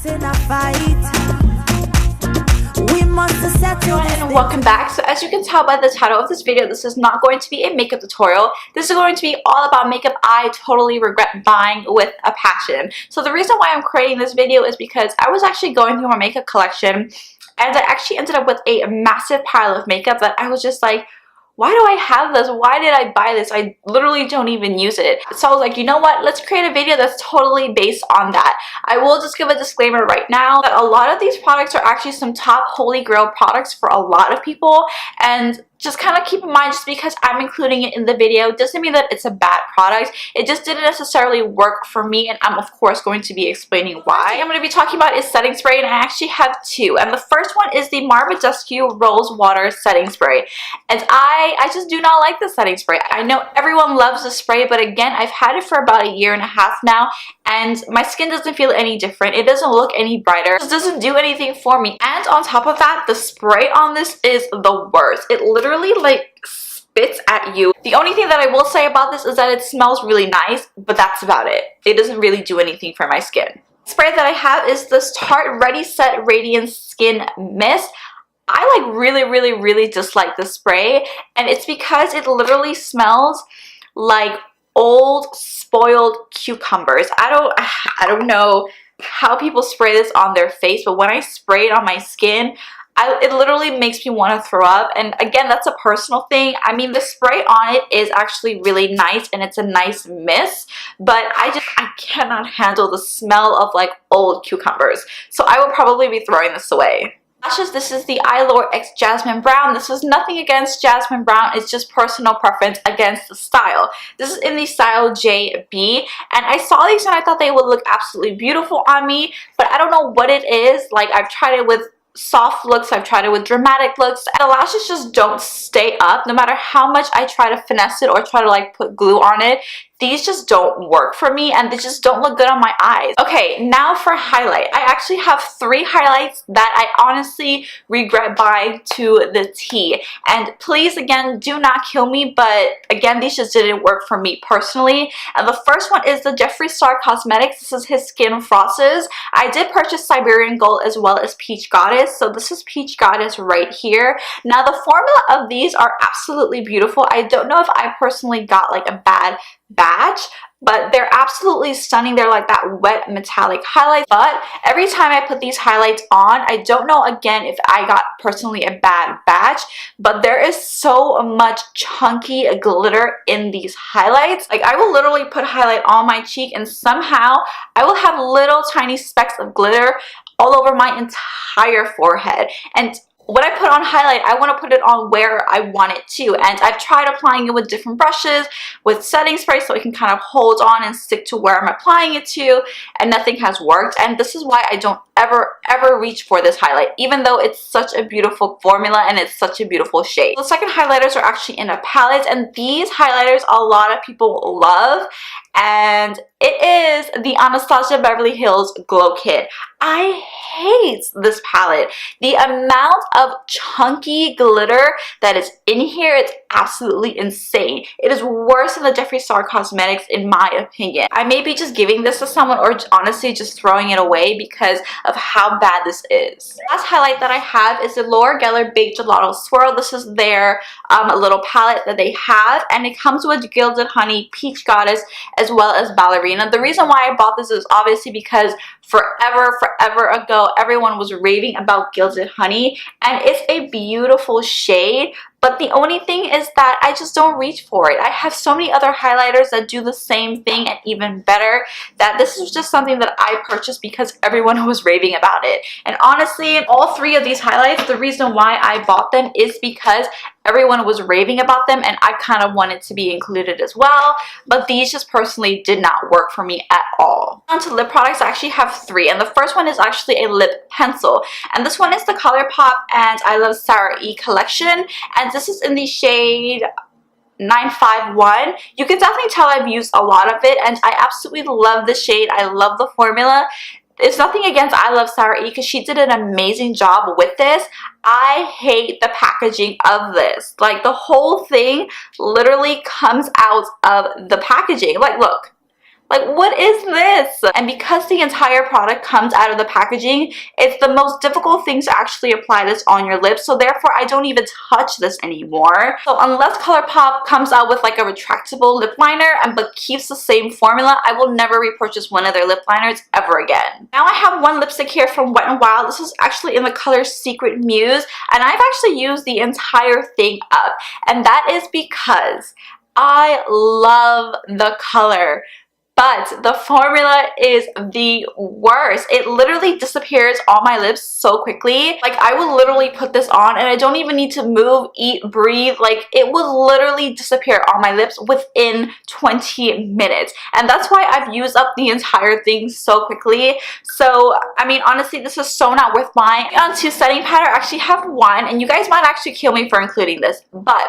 in a fight. We must settle this. And welcome back. So as you can tell by the title of this video, this is not going to be a makeup tutorial. This is going to be all about makeup I totally regret buying with a passion. So the reason why I'm creating this video is because I was actually going through my makeup collection and I actually ended up with a massive pile of makeup that I was just like, why do I have this? Why did I buy this? I literally don't even use it. So I was like, you know what? Let's create a video that's totally based on that. I will just give a disclaimer right now that a lot of these products are actually some top holy grail products for a lot of people, and just kind of keep in mind, just because I'm including it in the video doesn't mean that it's a bad product. It just didn't necessarily work for me, and I'm of course going to be explaining why. First thing I'm going to be talking about is setting spray, and I actually have two. And the first one is the Badescu Rose Water Setting Spray. And I just do not like the setting spray. I know everyone loves the spray, but again, I've had it for about a year and a half now, and my skin doesn't feel any different. It doesn't look any brighter. It just doesn't do anything for me. And on top of that, the spray on this is the worst. It literally like spits at you. The only thing that I will say about this is that it smells really nice, but that's about it. It doesn't really do anything for my skin. The spray that I have is this Tarte Ready Set Radiance Skin Mist. I like really dislike this spray, and it's because it literally smells like old spoiled cucumbers. I don't know how people spray this on their face, but when I spray it on my skin, it literally makes me want to throw up. And again, that's a personal thing. I mean, the spray on it is actually really nice and it's a nice mist, but I cannot handle the smell of like old cucumbers. So I will probably be throwing this away. Lashes, this is the Eylure X Jasmine Brown. This was nothing against Jasmine Brown, it's just personal preference against the style. This is in the style Jaybee, and I saw these and I thought they would look absolutely beautiful on me, but I don't know what it is. Like, I've tried it with soft looks, I've tried it with dramatic looks, and the lashes just don't stay up. No matter how much I try to finesse it or try to like put glue on it, these just don't work for me and they just don't look good on my eyes. Okay, now for highlight. I actually have 3 highlights that I honestly regret buying to the T. And please, again, do not kill me, but again, these just didn't work for me personally. And the first one is the Jeffree Star Cosmetics. This is his Skin Frosses. I did purchase Siberian Gold as well as Peach Goddess. So this is Peach Goddess right here. Now the formula of these are absolutely beautiful. I don't know if I personally got like a bad batch, but they're absolutely stunning. They're like that wet metallic highlight, but every time I put these highlights on, I don't know again if I got personally a bad batch, but there is so much chunky glitter in these highlights. Like, I will literally put highlight on my cheek and somehow I will have little tiny specks of glitter all over my entire forehead. And when I put on highlight, I want to put it on where I want it to, and I've tried applying it with different brushes, with setting spray, so it can kind of hold on and stick to where I'm applying it to, and nothing has worked. And this is why I don't ever reach for this highlight, even though it's such a beautiful formula and it's such a beautiful shade. The second highlighters are actually in a palette, and these highlighters a lot of people love, and it is the Anastasia Beverly Hills Glow Kit. I hate this palette. The amount of chunky glitter that is in here, it's absolutely insane. It is worse than the Jeffree Star Cosmetics in my opinion. I may be just giving this to someone or honestly just throwing it away because of how bad this is. The last highlight that I have is the Laura Geller Big Gelato Swirl. This is their little palette that they have, and it comes with Gilded Honey, Peach Goddess, as well as Ballerina. The reason why I bought this is obviously because forever ago everyone was raving about Gilded Honey, and it's a beautiful shade, but the only thing is that I just don't reach for it. I have so many other highlighters that do the same thing and even better, that this is just something that I purchased because everyone was raving about it. And honestly, all 3 of these highlights, the reason why I bought them is because everyone was raving about them and I kind of wanted to be included as well, but these just personally did not work for me at all. On to lip products, I actually have 3, and the first one is actually a lip pencil, and this one is the Colourpop and I Love Starrr Me collection, and this is in the shade 951. You can definitely tell I've used a lot of it, and I absolutely love the shade. I love the formula. It's nothing against I Love Starrr Me because she did an amazing job with this. I hate the packaging of this. Like, the whole thing literally comes out of the packaging. Like, look. Like, what is this? And because the entire product comes out of the packaging, it's the most difficult thing to actually apply this on your lips. So therefore, I don't even touch this anymore. So unless Colourpop comes out with like a retractable lip liner but keeps the same formula, I will never repurchase one of their lip liners ever again. Now I have one lipstick here from Wet n Wild. This is actually in the color Secret Muse, and I've actually used the entire thing up, and that is because I love the color. But the formula is the worst. It literally disappears on my lips so quickly. Like, I will literally put this on and I don't even need to move, eat, breathe. Like, it will literally disappear on my lips within 20 minutes. And that's why I've used up the entire thing so quickly. So, I mean, honestly, this is so not worth buying. On to setting powder, I actually have one, and you guys might actually kill me for including this, but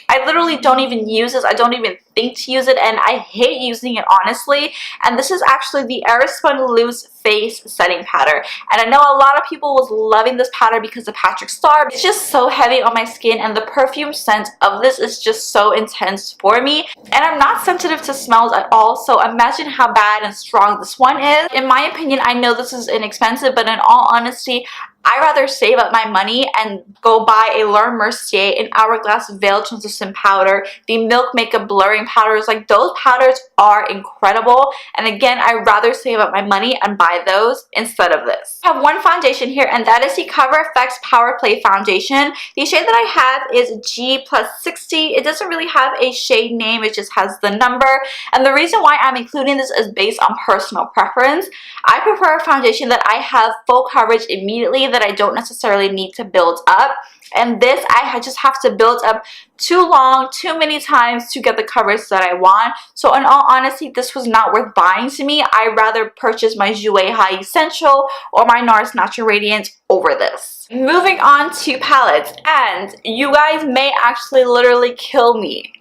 I literally don't even use this. I don't even think to use it, and I hate using it, honestly. And this is actually the Airuspun Loose Face Setting Powder. And I know a lot of people was loving this powder because of Patrick Starrr. It's just so heavy on my skin, and the perfume scent of this is just so intense for me. And I'm not sensitive to smells at all, so imagine how bad and strong this one is. In my opinion, I know this is inexpensive, but in all honesty, I'd rather save up my money and go buy Eylure Mercier, an Hourglass Veil Translucent Powder, the Milk Makeup Blurring Powders. Like, those powders are incredible. And again, I'd rather save up my money and buy those instead of this. I have one foundation here, and that is the Cover FX Power Play Foundation. The shade that I have is G+60. It doesn't really have a shade name, it just has the number. And the reason why I'm including this is based on personal preference. I prefer a foundation that I have full coverage immediately, that I don't necessarily need to build up. And this, I just have to build up too long, too many times to get the coverage that I want. So in all honesty, this was not worth buying to me. I'd rather purchase my Jouer High Essential or my NARS Natural Radiance over this. Moving on to palettes, and you guys may actually literally kill me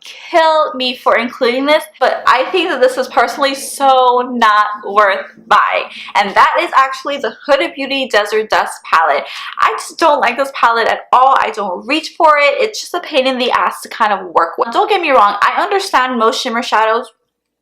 for including this, but I think that this is personally so not worth buying, and that is actually the Huda Beauty Desert Dust palette. I just don't like this palette at all. I don't reach for it. It's just a pain in the ass to kind of work with. Don't get me wrong, I understand most shimmer shadows.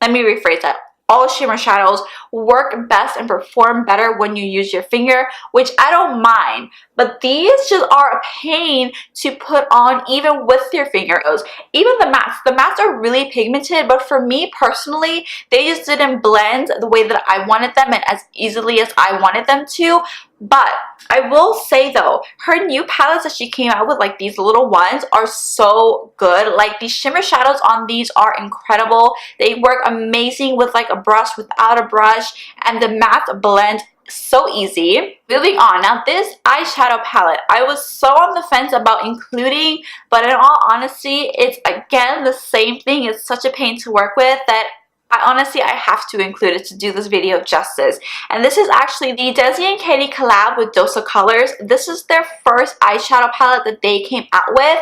Let me rephrase that. All shimmer shadows work best and perform better when you use your finger, which I don't mind. But these just are a pain to put on even with your fingers. Even the mattes are really pigmented, but for me personally, they just didn't blend the way that I wanted them and as easily as I wanted them to. But I will say though, her new palettes that she came out with, like these little ones, are so good. Like, the shimmer shadows on these are incredible. They work amazing with like a brush, without a brush, and the matte blend so easy. Moving on, now this eyeshadow palette, I was so on the fence about including, but in all honesty, it's again the same thing. It's such a pain to work with that I have to include it to do this video justice. And this is actually the Desi and Katy collab with Dose of Colors. This is their first eyeshadow palette that they came out with,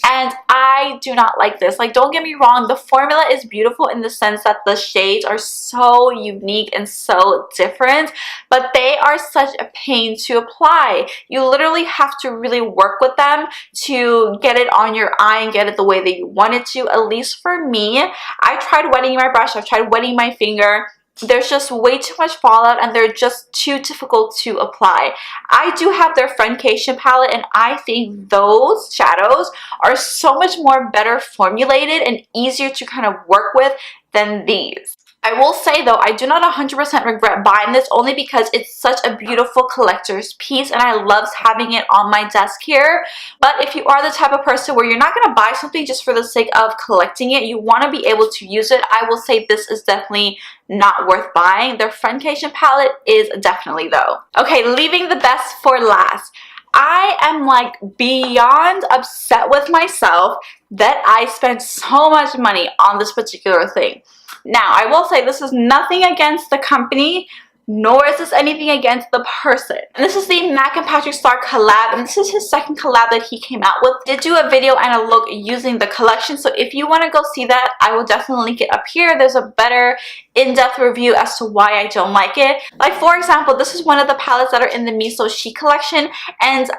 and I do not like this. Like, don't get me wrong, the formula is beautiful in the sense that the shades are so unique and so different, but they are such a pain to apply. You literally have to really work with them to get it on your eye and get it the way that you want it to. At least for me, I tried wetting my brush, I've tried wetting my finger. There's just way too much fallout, and they're just too difficult to apply. I do have their Friendcation palette, and I think those shadows are so much more better formulated and easier to kind of work with than these. I will say though, I do not 100% regret buying this, only because it's such a beautiful collector's piece and I love having it on my desk here. But if you are the type of person where you're not going to buy something just for the sake of collecting it, you want to be able to use it, I will say this is definitely not worth buying. Their Friendcation palette is definitely though. Okay, leaving the best for last. I am like beyond upset with myself that I spent so much money on this particular thing. Now, I will say this is nothing against the company, nor is this anything against the person. And this is the Mac and Patrick Starrr collab, and this is his second collab that he came out with. I did do a video and a look using the collection, so if you want to go see that, I will definitely link it up here. There's a better in-depth review as to why I don't like it. Like, for example, this is one of the palettes that are in the Miso Chic collection, and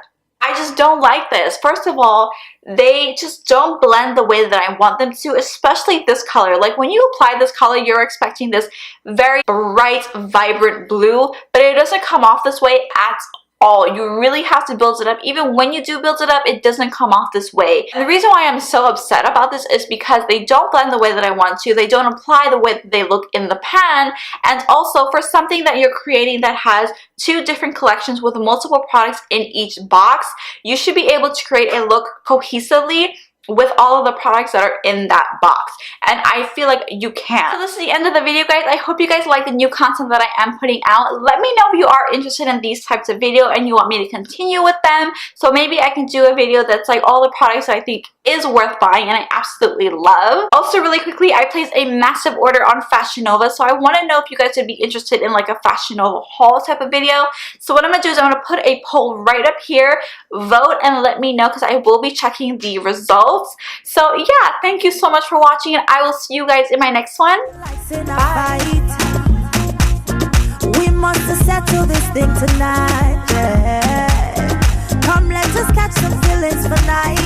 I I just don't like this. First of all, they just don't blend the way that I want them to, especially this color. Like when you apply this color, you're expecting this very bright, vibrant blue, but it doesn't come off this way at all. You really have to build it up. Even when you do build it up, it doesn't come off this way. And the reason why I'm so upset about this is because they don't blend the way that I want to. They don't apply the way that they look in the pan. And also for something that you're creating that has 2 different collections with multiple products in each box, you should be able to create a look cohesively with all of the products that are in that box, and I feel like you can. So this is the end of the video, guys. I hope you guys like the new content that I am putting out. Let me know if you are interested in these types of video and you want me to continue with them, so maybe I can do a video that's like all the products that I think is worth buying and I absolutely love. Also, really quickly, I placed a massive order on Fashion Nova, so I want to know if you guys would be interested in like a Fashion Nova haul type of video. So what I'm going to do is I'm going to put a poll right up here. Vote and let me know, because I will be checking the results. So yeah, thank you so much for watching, and I will see you guys in my next one. Bye. We must settle this thing tonight. Yeah. Come, let us catch some feelings for night.